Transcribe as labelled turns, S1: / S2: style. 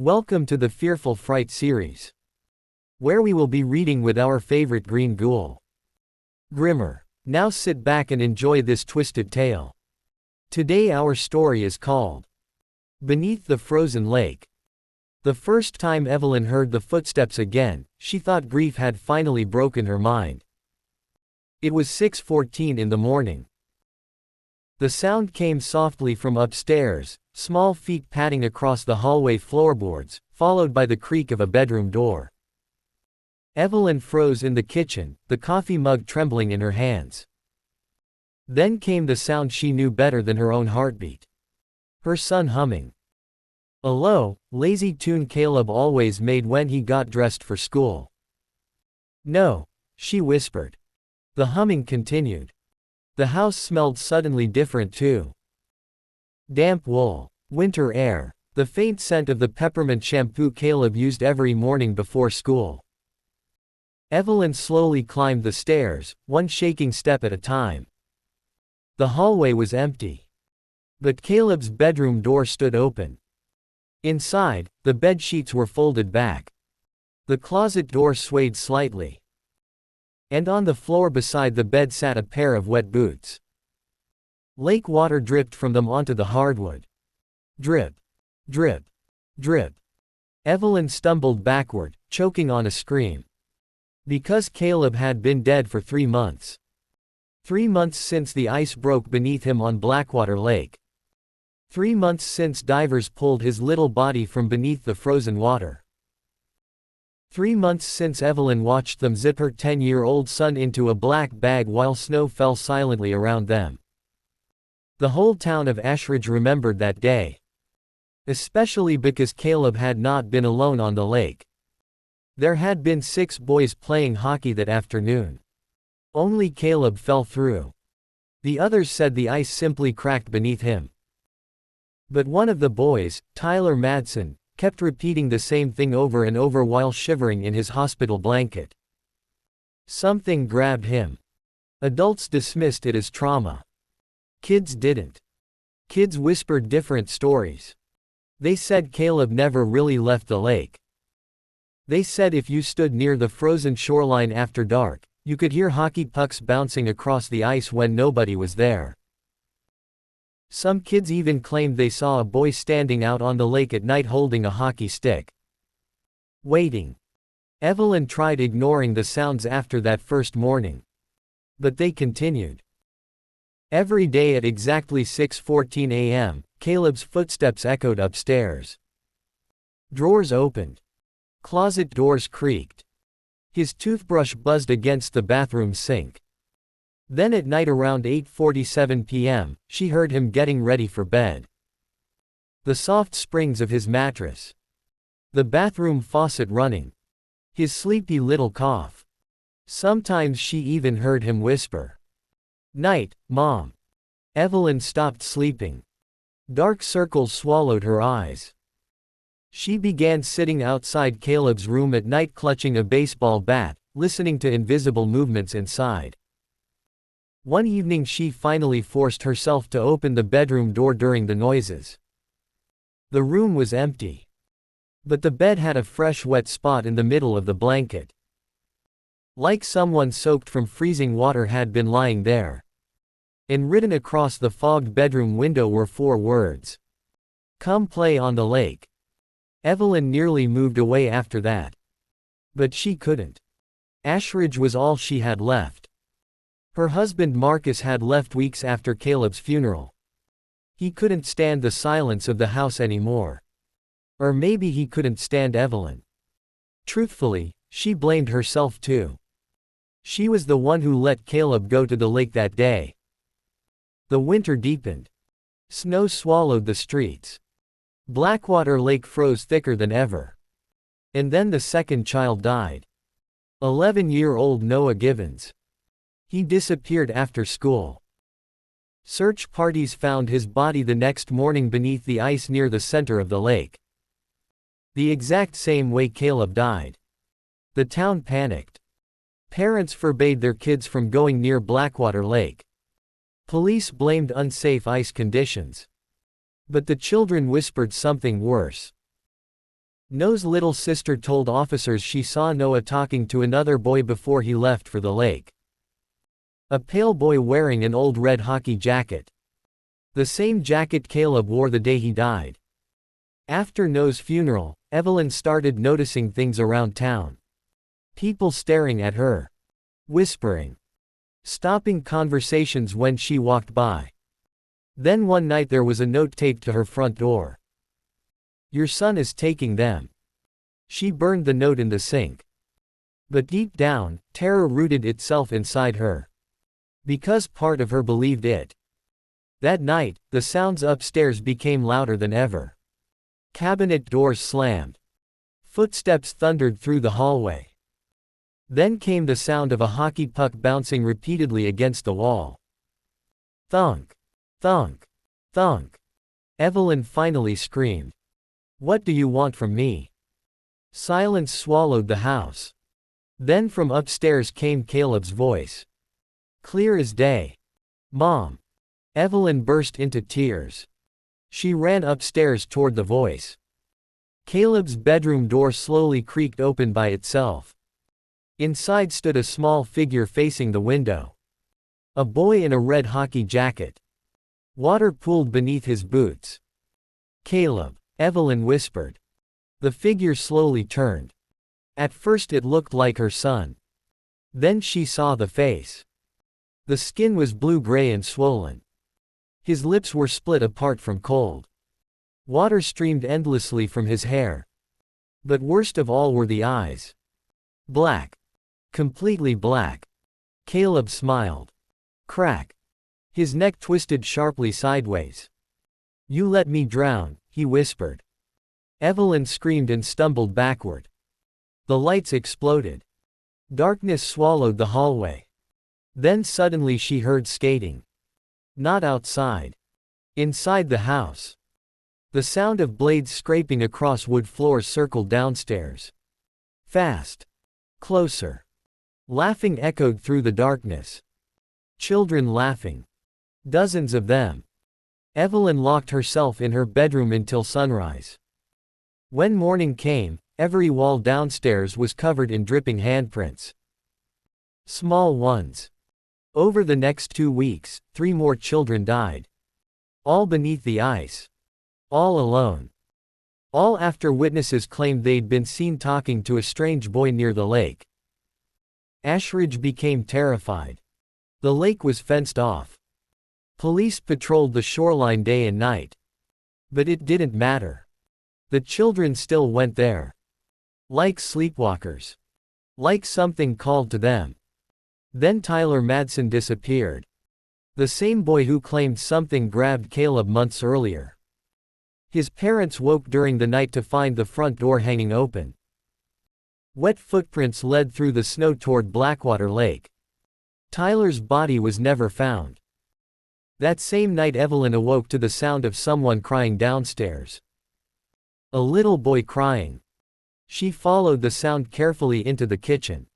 S1: Welcome to the Fearful Fright series, where we will be reading with our favorite green ghoul, Grimmer. Now sit back and enjoy this twisted tale. Today our story is called Beneath the Frozen Lake. The first time Evelyn heard the footsteps again, she thought grief had finally broken her mind. It was 6:14 in the morning. The sound came softly from upstairs, small feet padding across the hallway floorboards, followed by the creak of a bedroom door. Evelyn froze in the kitchen, the coffee mug trembling in her hands. Then came the sound she knew better than her own heartbeat. Her son humming. A low, lazy tune Caleb always made when he got dressed for school. "No," she whispered. The humming continued. The house smelled suddenly different too. Damp wool, winter air, the faint scent of the peppermint shampoo Caleb used every morning before school. Evelyn slowly climbed the stairs, one shaking step at a time. The hallway was empty. But Caleb's bedroom door stood open. Inside, the bed sheets were folded back. The closet door swayed slightly. And on the floor beside the bed sat a pair of wet boots. Lake water dripped from them onto the hardwood. Drip, drip, drip. Evelyn stumbled backward, choking on a scream. Because Caleb had been dead for 3 months. 3 months since the ice broke beneath him on Blackwater Lake. 3 months since divers pulled his little body from beneath the frozen water. 3 months since Evelyn watched them zip her 10-year-old son into a black bag while snow fell silently around them. The whole town of Ashridge remembered that day. Especially because Caleb had not been alone on the lake. There had been 6 boys playing hockey that afternoon. Only Caleb fell through. The others said the ice simply cracked beneath him. But one of the boys, Tyler Madsen, kept repeating the same thing over and over while shivering in his hospital blanket. Something grabbed him. Adults dismissed it as trauma. Kids didn't. Kids whispered different stories. They said Caleb never really left the lake. They said if you stood near the frozen shoreline after dark, you could hear hockey pucks bouncing across the ice when nobody was there. Some kids even claimed they saw a boy standing out on the lake at night holding a hockey stick. Waiting. Evelyn tried ignoring the sounds after that first morning. But they continued. Every day at exactly 6:14 a.m., Caleb's footsteps echoed upstairs. Drawers opened. Closet doors creaked. His toothbrush buzzed against the bathroom sink. Then at night around 8:47 p.m., she heard him getting ready for bed. The soft springs of his mattress. The bathroom faucet running. His sleepy little cough. Sometimes she even heard him whisper, "Night, Mom." Evelyn stopped sleeping. Dark circles swallowed her eyes. She began sitting outside Caleb's room at night clutching a baseball bat, listening to invisible movements inside. One evening she finally forced herself to open the bedroom door during the noises. The room was empty. But the bed had a fresh wet spot in the middle of the blanket. Like someone soaked from freezing water had been lying there. And written across the fogged bedroom window were 4 words. "Come play on the lake." Evelyn nearly moved away after that. But she couldn't. Ashridge was all she had left. Her husband Marcus had left weeks after Caleb's funeral. He couldn't stand the silence of the house anymore. Or maybe he couldn't stand Evelyn. Truthfully, she blamed herself too. She was the one who let Caleb go to the lake that day. The winter deepened. Snow swallowed the streets. Blackwater Lake froze thicker than ever. And then the second child died. 11-year-old Noah Givens. He disappeared after school. Search parties found his body the next morning beneath the ice near the center of the lake. The exact same way Caleb died. The town panicked. Parents forbade their kids from going near Blackwater Lake. Police blamed unsafe ice conditions. But the children whispered something worse. Noah's little sister told officers she saw Noah talking to another boy before he left for the lake. A pale boy wearing an old red hockey jacket. The same jacket Caleb wore the day he died. After Noah's funeral, Evelyn started noticing things around town. People staring at her. Whispering. Stopping conversations when she walked by. Then one night there was a note taped to her front door. "Your son is taking them." She burned the note in the sink. But deep down, terror rooted itself inside her. Because part of her believed it. That night, the sounds upstairs became louder than ever. Cabinet doors slammed. Footsteps thundered through the hallway. Then came the sound of a hockey puck bouncing repeatedly against the wall. Thunk. Thunk. Thunk. Evelyn finally screamed. "What do you want from me?" Silence swallowed the house. Then from upstairs came Caleb's voice. Clear as day. "Mom." Evelyn burst into tears. She ran upstairs toward the voice. Caleb's bedroom door slowly creaked open by itself. Inside stood a small figure facing the window. A boy in a red hockey jacket. Water pooled beneath his boots. "Caleb," Evelyn whispered. The figure slowly turned. At first it looked like her son. Then she saw the face. The skin was blue-gray and swollen. His lips were split apart from cold. Water streamed endlessly from his hair. But worst of all were the eyes. Black. Completely black. Caleb smiled. Crack. His neck twisted sharply sideways. "You let me drown," he whispered. Evelyn screamed and stumbled backward. The lights exploded. Darkness swallowed the hallway. Then suddenly she heard skating. Not outside. Inside the house. The sound of blades scraping across wood floors circled downstairs. Fast. Closer. Laughing echoed through the darkness. Children laughing. Dozens of them. Evelyn locked herself in her bedroom until sunrise. When morning came, every wall downstairs was covered in dripping handprints. Small ones. Over the next 2 weeks, 3 more children died. All beneath the ice. All alone. All after witnesses claimed they'd been seen talking to a strange boy near the lake. Ashridge became terrified. The lake was fenced off. Police patrolled the shoreline day and night. But it didn't matter. The children still went there. Like sleepwalkers. Like something called to them. Then Tyler Madsen disappeared. The same boy who claimed something grabbed Caleb months earlier. His parents woke during the night to find the front door hanging open. Wet footprints led through the snow toward Blackwater Lake. Tyler's body was never found. That same night Evelyn awoke to the sound of someone crying downstairs. A little boy crying. She followed the sound carefully into the kitchen.